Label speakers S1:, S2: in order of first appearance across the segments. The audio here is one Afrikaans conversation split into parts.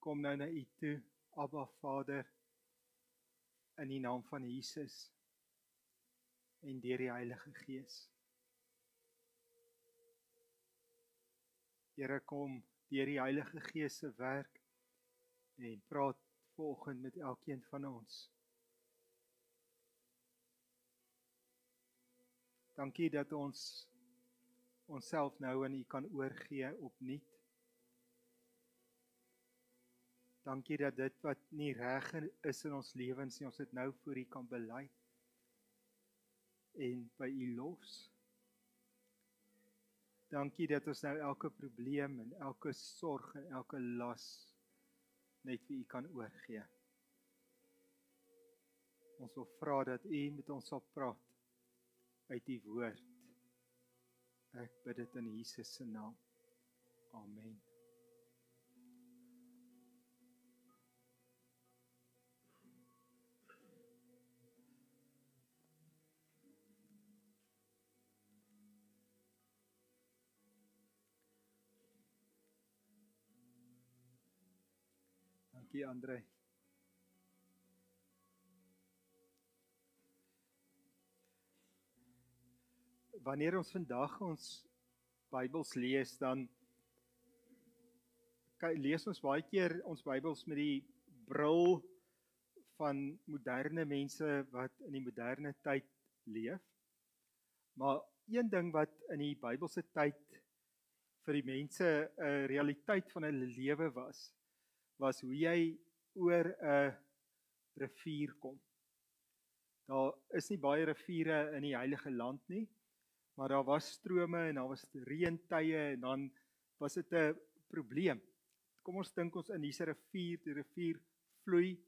S1: kom nou na U toe, Abba Vader, in die naam van Jesus en deur die Heilige Gees. Here, kom deur die Heilige Gees se werk en praat vanoggend met elkeen van ons. Dankie dat ons onsself nou aan U kan oorgee opnuut. Dankie dat dit wat nie reg is in ons lewens nie, ons dit nou voor U kan bely en by U los. Dankie dat ons nou elke probleem en elke sorg en elke las net vir U kan oorgee. Ons wil vra dat U met ons sal praat uit U woord. Ek bid dit in Jesus se naam. Amen. Dankie, André. Wanneer ons vandag ons Bybels lees, dan lees ons baie keer ons Bybels met die bril van moderne mense wat in die moderne tyd leef. Maar een ding wat in die Bybelse tyd vir die mense 'n realiteit van hulle lewe was hoe jy oor 'n rivier kom. Daar is nie baie riviere in die Heilige Land nie, maar daar was strome en daar was reëntye en dan was dit 'n probleem. Kom ons dink ons in hierdie rivier, die rivier vloei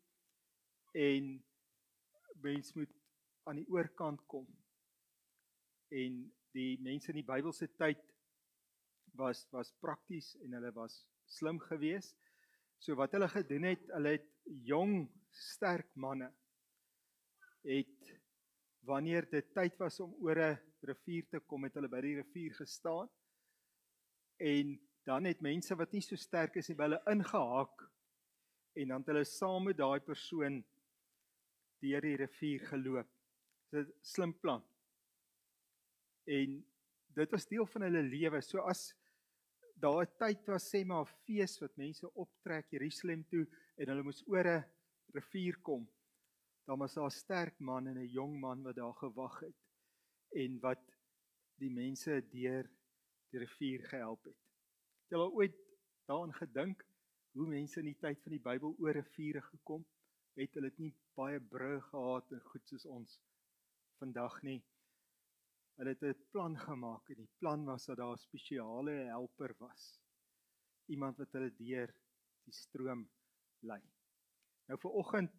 S1: en mens moet aan die oorkant kom. En die mense in die Bybelse tyd was prakties en hulle was slim geweest. So wat hulle gedoen het, hulle het jong, sterk manne het wanneer dit tyd was om oor 'n rivier te kom, het hulle by die rivier gestaan en dan het mense wat nie so sterk is nie by hulle ingehaak en dan het hulle saam met daai persoon deur die rivier geloop. Dit is 'n slim plan. En dit was deel van hulle lewe. So as daar 'n tyd was, sê maar 'n fees wat mense optrek Jerusalem toe en hulle moes oor 'n rivier kom, dan was daar 'n sterk man en 'n jong man wat daar gewag het en wat die mense deur die rivier gehelp het. Het julle al ooit daaraan gedink hoe mense in die tyd van die Bybel oor riviere gekom het? Hulle het nie baie brûe gehad en goed soos ons vandag nie. Hulle het 'n plan gemaak en die plan was dat daar 'n spesiale helper was. Iemand wat hulle deur die stroom lei. Nou vanoggend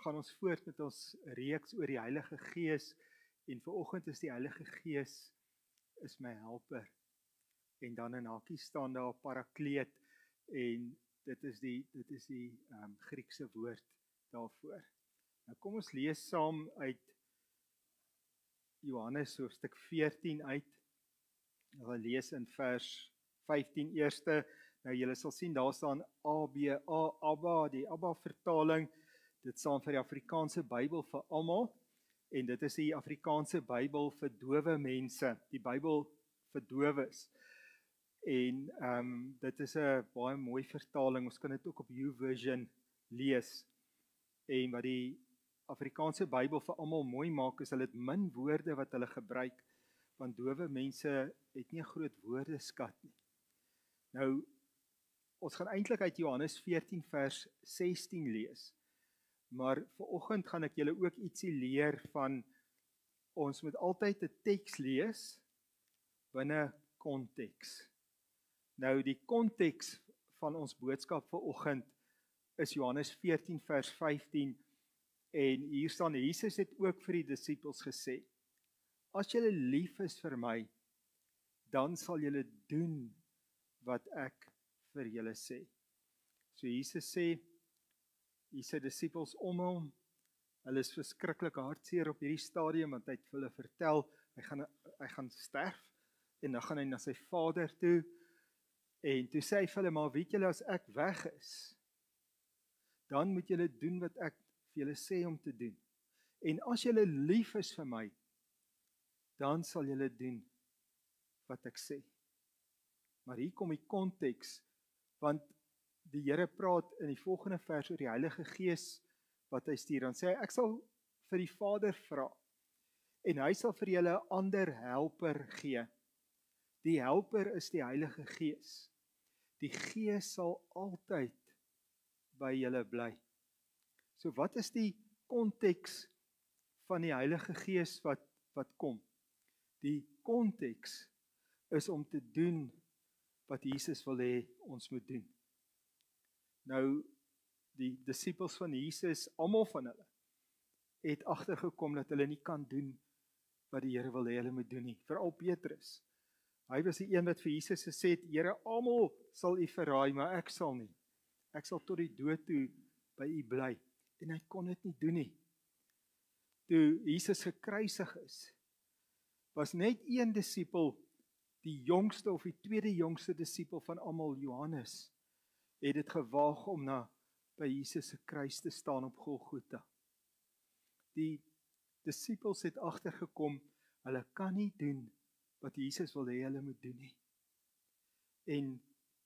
S1: gaan ons voort met ons reeks oor die Heilige Gees en vanoggend is die Heilige Gees is my helper. En dan in hakies staan daar parakleet en dit is die Griekse woord daarvoor. Nou kom ons lees saam uit Johannes hoofstuk 14 uit. Ons gaan lees in vers 15 eerste. Nou julle sal sien daar staan Abba, die Abba vertaling. Dit staan vir die Afrikaanse Bybel vir almal en dit is die Afrikaanse Bybel vir dowe mense, die Bybel vir dowes. En dit is 'n baie mooi vertaling. Ons kan dit ook op YouVersion lees. En wat die Afrikaanse Bybel vir almal mooi maak is hulle het min woorde wat hulle gebruik, want dowe mense het nie 'n groot woordeskat nie. Nou ons gaan eintlik uit Johannes 14 vers 16 lees. Maar vanoggend gaan ek julle ook ietsie leer van ons moet altyd 'n teks lees binne konteks. Nou die konteks van ons boodskap vanoggend is Johannes 14 vers 15 en hier staan Jesus het ook vir die disippels gesê: As julle lief is vir my, dan sal julle doen wat ek vir julle sê. So Jesus sê hier sy disippels om hom, hulle is verskriklik hartseer op hierdie stadium want hy het vir hulle vertel hy gaan sterf en dan gaan hy na sy Vader toe En toe sê hy vir hulle, maar weet julle, as ek weg is, dan moet julle doen wat ek vir julle sê om te doen. En as julle lief is vir my, dan sal julle doen wat ek sê. Maar hier kom die konteks, want die Here praat in die volgende vers oor die Heilige Gees wat hy stuur. Dan sê hy, ek sal vir die Vader vra, en hy sal vir julle 'n ander helper gee. Die helper is die Heilige Gees. Die Gees sal altyd by julle bly. So wat is die konteks van die Heilige Gees wat kom? Die konteks is om te doen wat Jesus wil hê ons moet doen. Nou, die disippels van Jesus, almal van hulle, het agtergekom dat hulle nie kan doen wat die Here wil hê hulle moet doen nie. Veral Petrus. Hy was die een wat vir Jesus gesê het, Here, almal sal U verraai, maar ek sal nie. Ek sal tot die dood toe by U bly. En hy kon dit nie doen nie. Toe Jesus gekruisig is, was net een disipel, die jongste of die tweede jongste disipel van almal, Johannes, het dit gewaag om by Jesus se kruis te staan op Golgotha. Die disipels het agtergekom, hulle kan nie doen wat Jesus wil hê hulle moet doen nie. En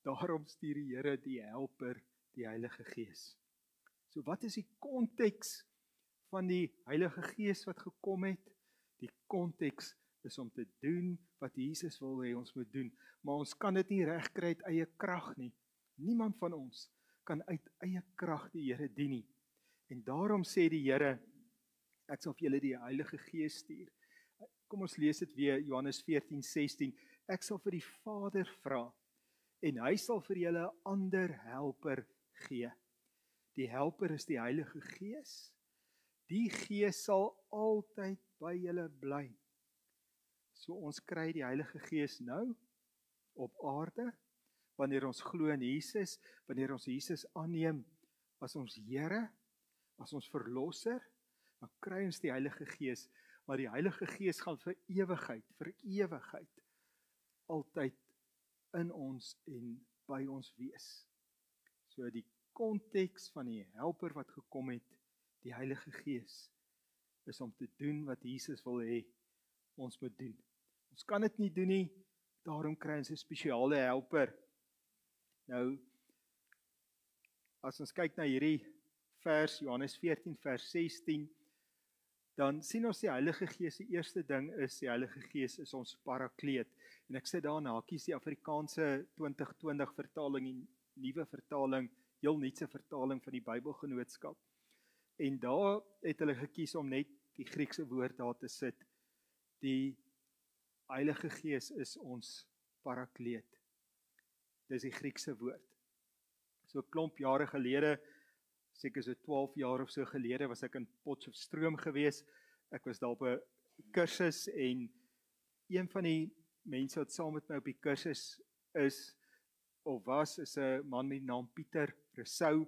S1: daarom stuur die Here die helper, die Heilige Gees. So wat is die konteks van die Heilige Gees wat gekom het? Die konteks is om te doen wat Jesus wil hê ons moet doen. Maar ons kan dit nie regkry uit eie krag nie. Niemand van ons kan uit eie krag die Here dien nie. En daarom sê die Here, ek sal vir julle die Heilige Gees stuur. Kom ons lees dit weer, Johannes 14:16. Ek sal vir die Vader vra, en hy sal vir julle 'n ander helper gee. Die helper is die Heilige Gees. Die Gees sal altyd by julle bly. So ons kry die Heilige Gees nou op aarde, wanneer ons glo in Jesus, wanneer ons Jesus aanneem as ons Here, as ons verlosser, dan kry ons die Heilige Gees, maar die Heilige Gees gaan vir ewigheid, altyd in ons en by ons wees. So die konteks van die helper wat gekom het, die Heilige Gees, is om te doen wat Jesus wil hê ons moet doen. Ons kan dit nie doen nie, daarom kry ons 'n spesiale helper. Nou, as ons kyk na hierdie vers, Johannes 14 vers 16, dan sien ons die Heilige Gees, die eerste ding is, die Heilige Gees is ons parakleet. En ek sit daar na hakies die Afrikaanse 2020 vertaling, die nuwe vertaling, heel nuutse vertaling van die Bybelgenootskap. En daar het hulle gekies om net die Griekse woord daar te sit. Die Heilige Gees is ons parakleet. Dis die Griekse woord. So 'n klomp jare gelede, seker so 12 jaar of so gelede, was ek in Potchefstroom gewees. Ek was daar op 'n kursus en een van die mense wat saam met my op die kursus is 'n man met die naam Pieter Rousseau.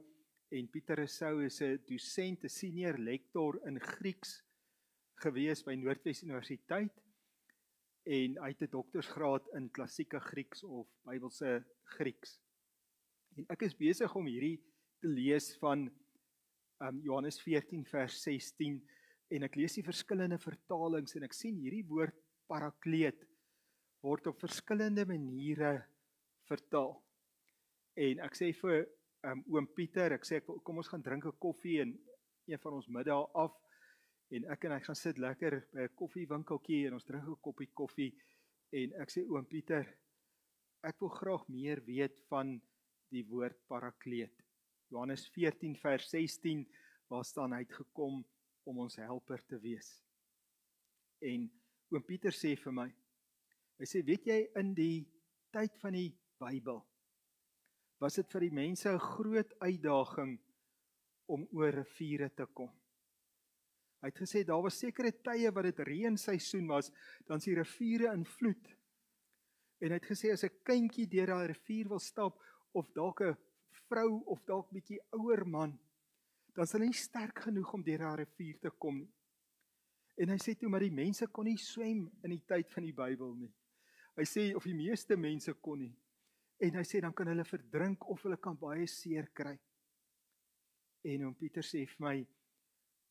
S1: En Pieter Rousseau is 'n dosent, 'n senior lektor in Grieks gewees by Noordwes Universiteit. En hy het 'n doktorsgraad in klassieke Grieks of Bybelse Grieks. En ek is besig om hierdie te lees van Johannes 14 vers 16 en ek lees die verskillende vertalings en ek sien hierdie woord parakleet word op verskillende maniere vertaal. En ek sê vir oom Pieter, ek sê kom ons gaan drink 'n koffie en een van ons middag af en ek en hy gaan sit lekker by 'n koffiewinkeltjie en ons drink 'n koppie koffie en ek sê oom Pieter, ek wil graag meer weet van die woord parakleet. Johannes 14 vers 16 waar staan hy het gekom om ons helper te wees. En oom Pieter sê vir my, hy sê weet jy in die tyd van die Bybel was dit vir die mense 'n groot uitdaging om oor riviere te kom. Hy het gesê daar was sekere tye wat dit reenseisoen was, dan is die riviere in vloed. En hy het gesê as 'n kindjie deur daai rivier wil stap of dalk 'n vrou of dalk bietjie ouer man, dan is hulle nie sterk genoeg om deur daai rivier te kom nie. En hy sê toe maar die mense kon nie swem in die tyd van die Bybel nie. Hy sê of die meeste mense kon nie. En hy sê dan kan hulle verdrink of hulle kan baie seer kry. En oom Pieter sê vir my,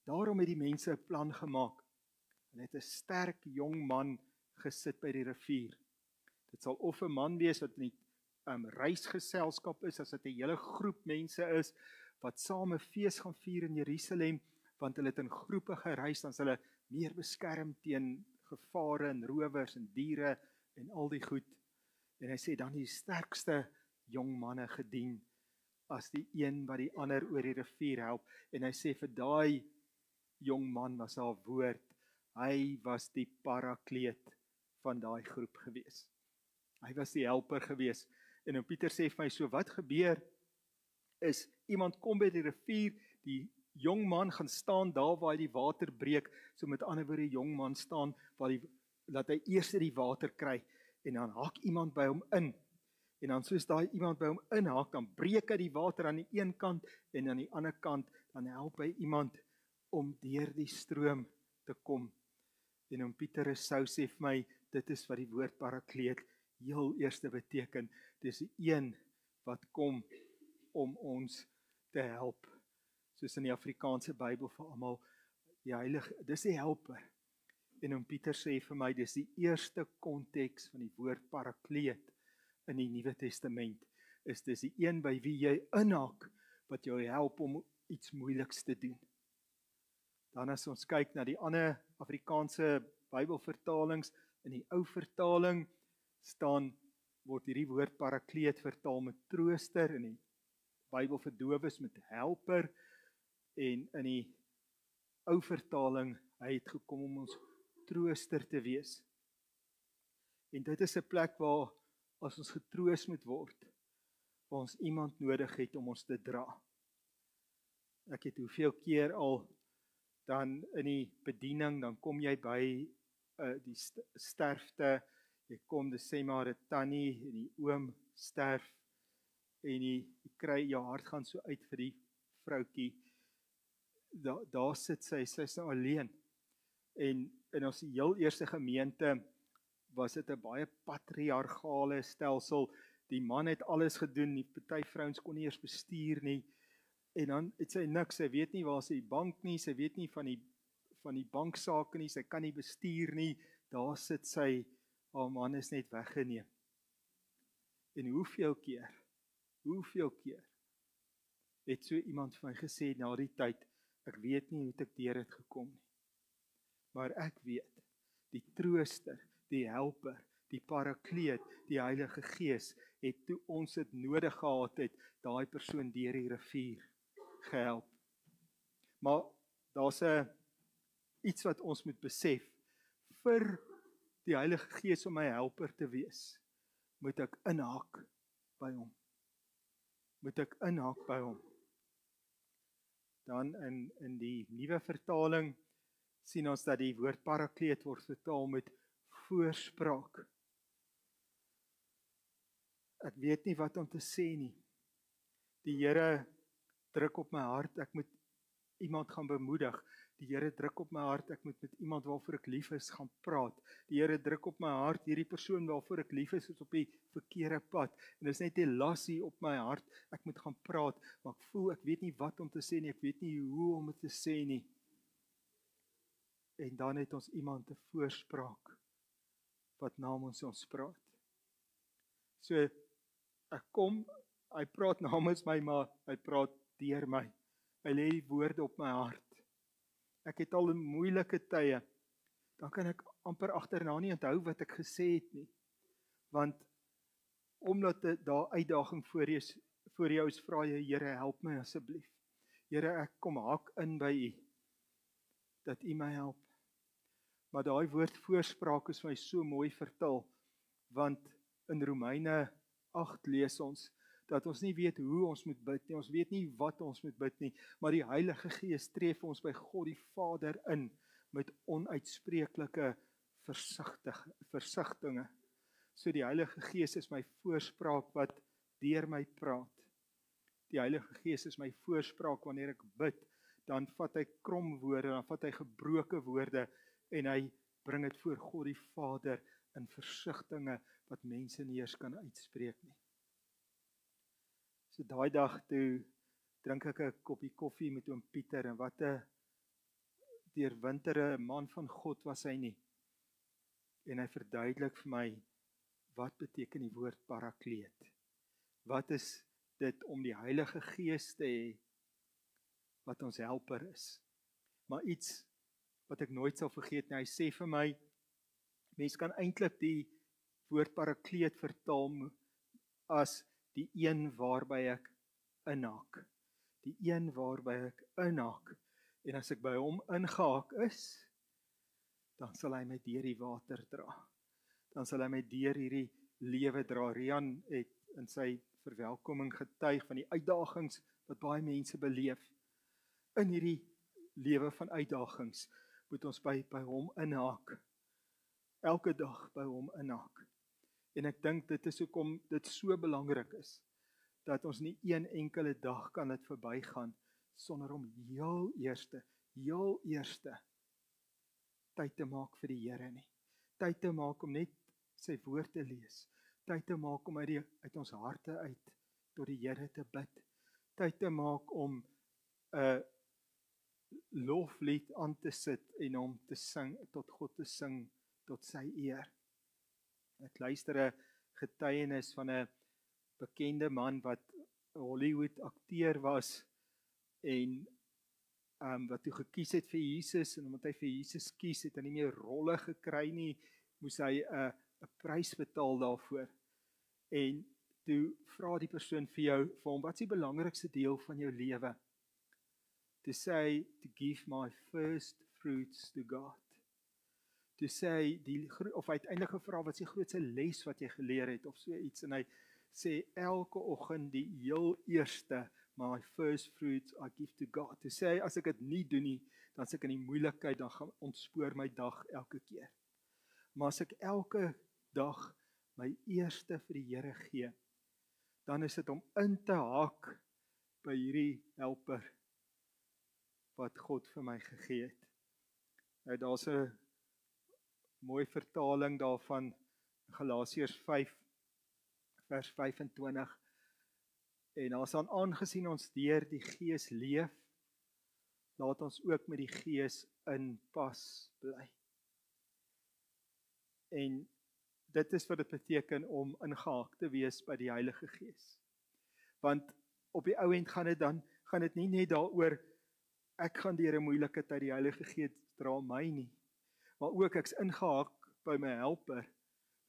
S1: daarom het die mense 'n plan gemaak. Hulle het 'n sterk jong man gesit by die rivier. Dit sal of 'n man wees wat in die reisgeselskap is, as dit 'n hele groep mense is wat saam 'n fees gaan vier in Jerusalem, want hulle het in groepe gereis, dan is hulle meer beskerm teen gevare en rowers en diere en al die goed. En hy sê dan die sterkste jong manne gedien as die een wat die ander oor die rivier help. En hy sê vir daai jong man was haar woord, hy was die parakleet van daai groep gewees. Hy was die helper gewees. En Pieter sê vir my, so wat gebeur is, iemand kom by die rivier, die jong man gaan staan daar waar die water breek, so met ander woorde die jong man staan, laat hy eers die water kry, en dan haak iemand by hom in, en dan soos daai iemand by hom inhaak, dan breek hy die water aan die een kant, en aan die ander kant, dan help hy iemand om deur die stroom te kom. En Pieter sou sê vir my, dit is wat die woord parakleet heel eerste beteken, dis die een wat kom om ons te help, soos in die Afrikaanse Bybel vir almal, die heilige, dis die helper. En Pieter sê vir my, dis die eerste konteks van die woord parakleet in die Nuwe Testament, is dis die een by wie jy inhaak, wat jou help om iets moeiliks te doen. Dan as ons kyk na die ander Afrikaanse Bybelvertalings, in die ou vertaling word hierdie woord parakleet vertaal met trooster, in die Bybel vir dowes met helper, en in die ou vertaling, hy het gekom om ons trooster te wees. En dit is 'n plek waar, as ons getroos moet word, waar ons iemand nodig het om ons te dra. Ek het hoeveel keer al, dan in die bediening, dan kom jy by die sterfte, jy kom, dis sê maar 'n tannie, en die oom sterf, en jy kry, jou hart gaan so uit vir die vroutjie, daar sit sy's nou alleen, en in ons heel eerste gemeente, was dit 'n baie patriargale stelsel, die man het alles gedoen, die party vrouens kon nie eers bestuur nie, en dan het sy niks, sy weet nie waar sy bank nie, sy weet nie van die banksake nie, sy kan nie bestuur nie, daar sit sy, haar man is net weggeneem. En hoeveel keer het so iemand van my gesê na die tyd, ek weet nie hoe ek deur het gekom nie, maar ek weet, die trooster, die helper, die parakleet, die Heilige Gees, het toe ons dit nodig gehad het, daai persoon deur die rivier gehelp. Maar daar's iets wat ons moet besef, vir die Heilige Gees om my helper te wees, moet ek inhaak by hom. Dan in die nuwe vertaling sien ons dat die woord parakleet word vertaal met voorspraak. Ek weet nie wat om te sê nie. Die Here druk op my hart, ek moet iemand gaan bemoedig. Die Here druk op my hart, ek moet met iemand waarvoor ek lief is gaan praat. Die Here druk op my hart, hierdie persoon waarvoor ek lief is op die verkeerde pad. En dis net 'n lassie op my hart, ek moet gaan praat, maar ek voel, ek weet nie wat om te sê nie, ek weet nie hoe om dit te sê nie. En dan het ons iemand 'n voorspraak, wat namens ons praat. So, ek kom, hy praat namens my, maar hy praat deur my. Hy lê die woorde op my hart. Ek het al in moeilike tye, dan kan ek amper agterna nie onthou wat ek gesê het nie. Want, omdat daar uitdaging voor jou is, vra jy, Here, help my asseblief. Here, ek kom haak in by U, dat U my help. Maar daai woord voorspraak is vir my so mooi vertaal, want in Romeine 8 lees ons, dat ons nie weet hoe ons moet bid nie, ons weet nie wat ons moet bid nie, maar die Heilige Gees tree vir ons by God die Vader in, met onuitspreeklike versigtinge. So die Heilige Gees is my voorspraak wat deur my praat. Die Heilige Gees is my voorspraak wanneer ek bid, dan vat hy krom woorde, dan vat hy gebroke woorde, en hy bring dit voor God die Vader in versigtinge wat mense nie eers kan uitspreek nie. So daai dag toe drink ek 'n koppie koffie met oom Pieter en wat 'n deurwintere man van God was hy nie. En hy verduidelik vir my wat beteken die woord parakleet. Wat is dit om die Heilige Gees te hê wat ons helper is? Maar iets wat ek nooit sal vergeet nie, hy sê vir my, mens kan eintlik die woord parakleet vertaal as die een waarby ek inhaak. Die een waarby ek inhaak. En as ek by hom ingehaak is, dan sal hy my deur die water dra. Dan sal hy my deur hierdie lewe dra. Rian het in sy verwelkoming getuig van die uitdagings wat baie mense beleef. In hierdie lewe van uitdagings moet ons by hom inhaak. Elke dag by hom inhaak. En ek dink dit is hoekom dit so belangrik is, dat ons nie een enkele dag kan dit verbygaan, sonder om heel eerste tyd te maak vir die Here nie. Tyd te maak om net sy woord te lees. Tyd te maak om uit ons harte uit tot die Here te bid. Tyd te maak om 'n loflied aan te sit en hom te sing, tot God te sing, tot sy eer. Ek luister 'n getuienis van 'n bekende man wat 'n Hollywood akteur was en wat toe gekies het vir Jesus, en omdat hy vir Jesus kies, het hy nie meer rolle gekry nie, moes hy 'n prys betaal daarvoor. En toe vra die persoon vir hom, wat is die belangrikste deel van jou lewe? Toe sê hy, to give my first fruits to God. Toe sê hy, of hy het eintlik gevra, wat is die grootste les wat jy geleer het, of so iets, en hy sê, elke oggend die heel eerste, my first fruits I give to God. Toe sê hy, as ek dit nie doen nie, dan is ek in die moeilikheid, dan gaan ontspoor my dag elke keer. Maar as ek elke dag my eerste vir die Here gee, dan is dit om in te haak by hierdie helper wat God vir my gegee het. Nou daar's 'n mooi vertaling daarvan, Galasiërs 5 vers 25. En daar staan, aangesien ons deur die Gees leef, laat ons ook met die Gees in pas bly. En dit is wat dit beteken om ingehaak te wees by die Heilige Gees. Want op die ou end gaan dit nie net daaroor, ek gaan deur 'n moeilike tyd, die Heilige Gees dra my nie, maar ook ek's ingehaak by my helper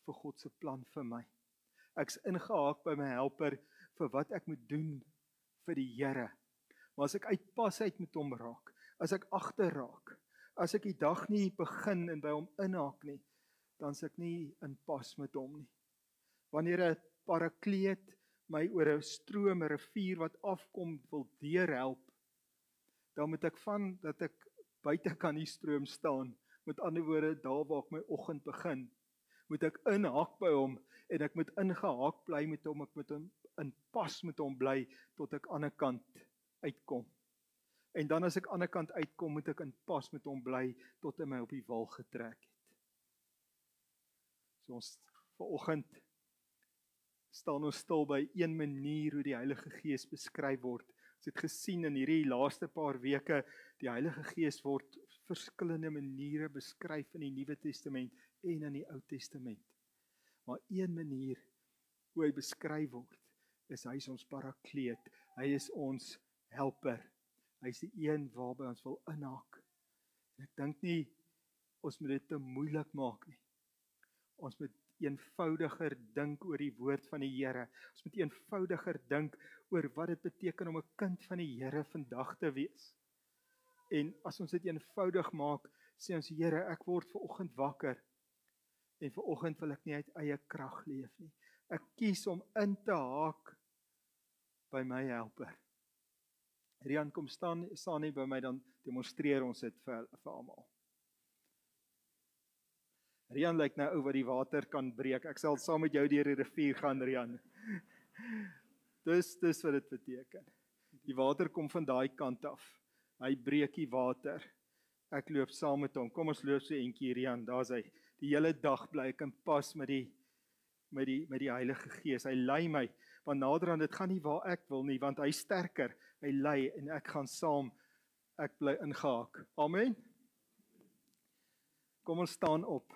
S1: vir God se plan vir my. Ek's ingehaak by my helper vir wat ek moet doen vir die Here. Maar as ek uitpas uit met hom raak, as ek agter raak, as ek die dag nie begin en by hom inhaak nie, dan is ek nie in pas met hom nie. Wanneer 'n parakleet my oor 'n stroom, 'n rivier wat afkom wil deurhelp, dan moet ek van dat ek buite kan die stroom staan, met ander woorde, daar waar ek my oggend begin, moet ek inhaak by hom, en ek moet ingehaak bly met hom, ek moet in pas met hom bly, tot ek aan die ander kant uitkom. En dan as ek aan die ander kant uitkom, moet ek in pas met hom bly, tot hy my op die wal getrek het. So ons vanoggend staan ons stil by een manier hoe die Heilige Gees beskryf word. Ons het gesien in hierdie laaste paar weke, die Heilige Gees word verskillende maniere beskryf in die Nuwe Testament en in die Ou Testament. Maar een manier hoe hy beskryf word, is hy is ons parakleet, hy is ons helper, hy is die een waarby ons wil inhaak. En ek dink nie, ons moet dit te moeilik maak nie. Ons moet eenvoudiger dink oor die woord van die Here. Ons moet eenvoudiger dink oor wat dit beteken om 'n kind van die Here vandag te wees. En as ons dit eenvoudig maak, sê ons, Here, ek word vanoggend wakker, en vanoggend wil ek nie uit eie krag leef nie. Ek kies om in te haak by my helper. Rian, kom staan nie by my, dan demonstreer ons dit vir almal. Rian lyk nou ou wat die water kan breek. Ek sal saam met jou deur die rivier gaan, Rian. Dis wat dit beteken. Die water kom van daai kant af. Hy breek die water. Ek loop saam met hom. Kom ons loop so eentjie, Rian, daar's hy. Die hele dag bly ek in pas met die met die Heilige Gees. Hy lei my, want naderhand dit gaan nie waar ek wil nie, want hy is sterker. Hy lei en ek gaan saam, ek bly ingehaak. Amen. Kom ons staan op.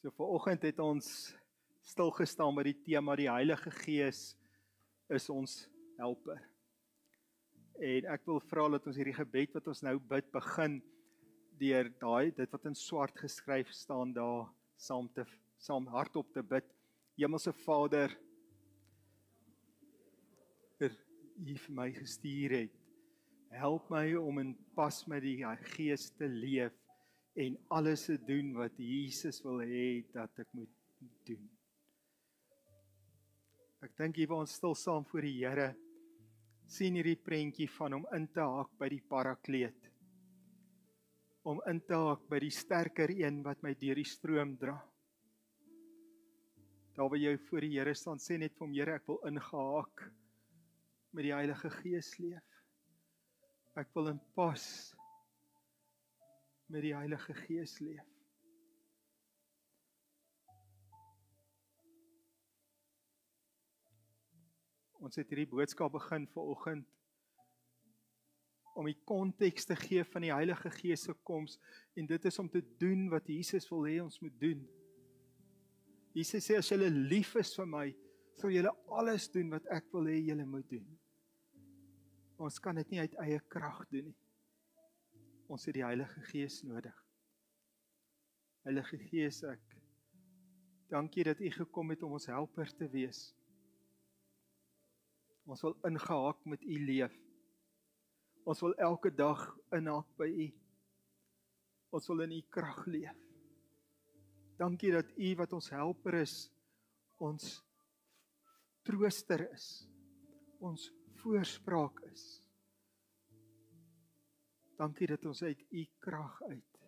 S1: So vanoggend het ons stilgestaan by die tema die Heilige Gees is ons helper. En ek wil vra dat ons hierdie gebed wat ons nou bid begin deur dit wat in swart geskryf staan daar saam hardop te bid. Hemelse Vader, U vir my gestuur het. Help my om in pas met die Gees te leef en alles te doen wat Jesus wil hê dat ek moet doen. Ek dink hier waar ons stil saam voor die Here sien hierdie prentjie van hom in te haak by die parakleet. Om in te haak by die sterker een wat my deur die stroom dra. Daar waar jy voor die Here staan, sê net vir hom, Here, ek wil ingehaak met die Heilige Gees leef. Ek wil in pas met die Heilige Gees leef. Ons het hierdie boodskap begin vanoggend om die konteks te gee van die Heilige Gees se koms en dit is om te doen wat Jesus wil hê ons moet doen. Jesus sê as julle lief is vir my, sal julle alles doen wat ek wil hê julle moet doen. Ons kan dit nie uit eie krag doen nie. Ons het die Heilige Gees nodig. Heilige Gees, ek dankie dat U gekom het om ons helper te wees. Ons wil ingehaak met U leef. Ons wil elke dag inhaak by U. Ons wil in U krag leef. Dankie dat U wat ons helper is, ons trooster is, ons voorspraak is. Dankie dat ons uit U krag uit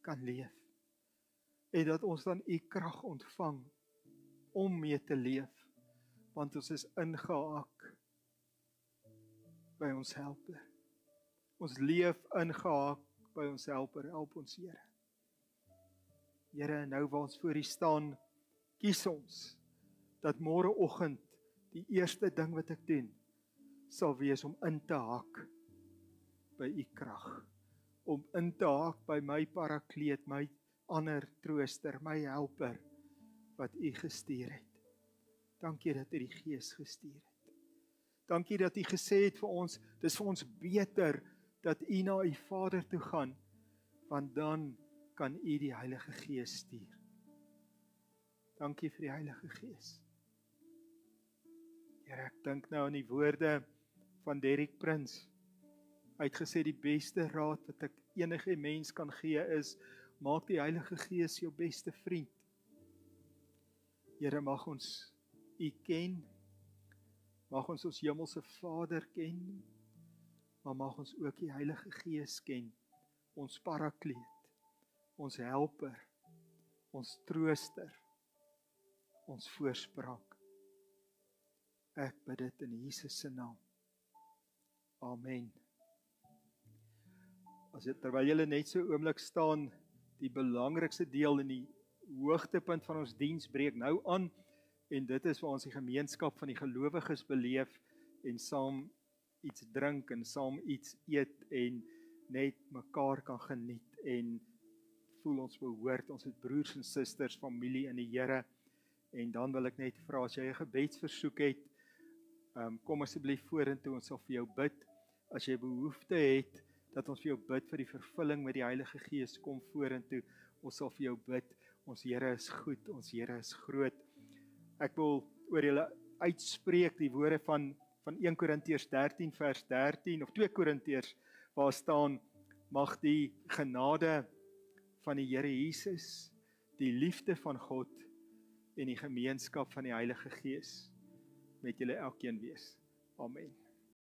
S1: kan leef. En dat ons dan U krag ontvang om mee te leef. Want ons is ingehaak by ons helper. Ons leef ingehaak by ons helper. Help ons, Here. Here, nou waar ons voor U staan, kies ons dat môreoggend die eerste ding wat ek doen sal wees om in te haak by U krag. Om in te haak by my parakleet, my ander trooster, my helper wat U gestuur het. Dankie dat U die Gees gestuur het. Dankie dat U gesê het vir ons, dis vir ons beter dat U na U Vader toe gaan, want dan kan U die Heilige Gees stuur. Dankie vir die Heilige Gees. Here, ek dink nou aan die woorde van Derek Prins. Hy het gesê die beste raad wat ek enige mens kan gee is, maak die Heilige Gees jou beste vriend. Here, mag ons U ken, mag ons hemelse Vader ken, maar mag ons ook die Heilige Gees ken, ons parakleet, ons helper, ons trooster, ons voorspraak. Ek bid dit in Jesus se naam. Amen. Terwyl julle net so oomblik staan, die belangrikste deel en die hoogtepunt van ons diens breek nou aan, en dit is waar ons die gemeenskap van die gelowiges beleef en saam iets drink en saam iets eet en net mekaar kan geniet en voel ons behoort, ons het broers en susters, familie in die Here. En dan wil ek net vra, as jy 'n gebedsversoek het, kom asseblief vorentoe, ons sal vir jou bid. As jy behoefte het, dat ons vir jou bid vir die vervulling met die Heilige Gees, kom vorentoe, ons sal vir jou bid. Ons Here is goed, ons Here is groot. Ek wil oor julle uitspreek die woorde van 1 Korintiërs 13 vers 13 of 2 Korintiërs waar staan: mag die genade van die Here Jesus, die liefde van God en die gemeenskap van die Heilige Gees met julle elkeen wees. Amen.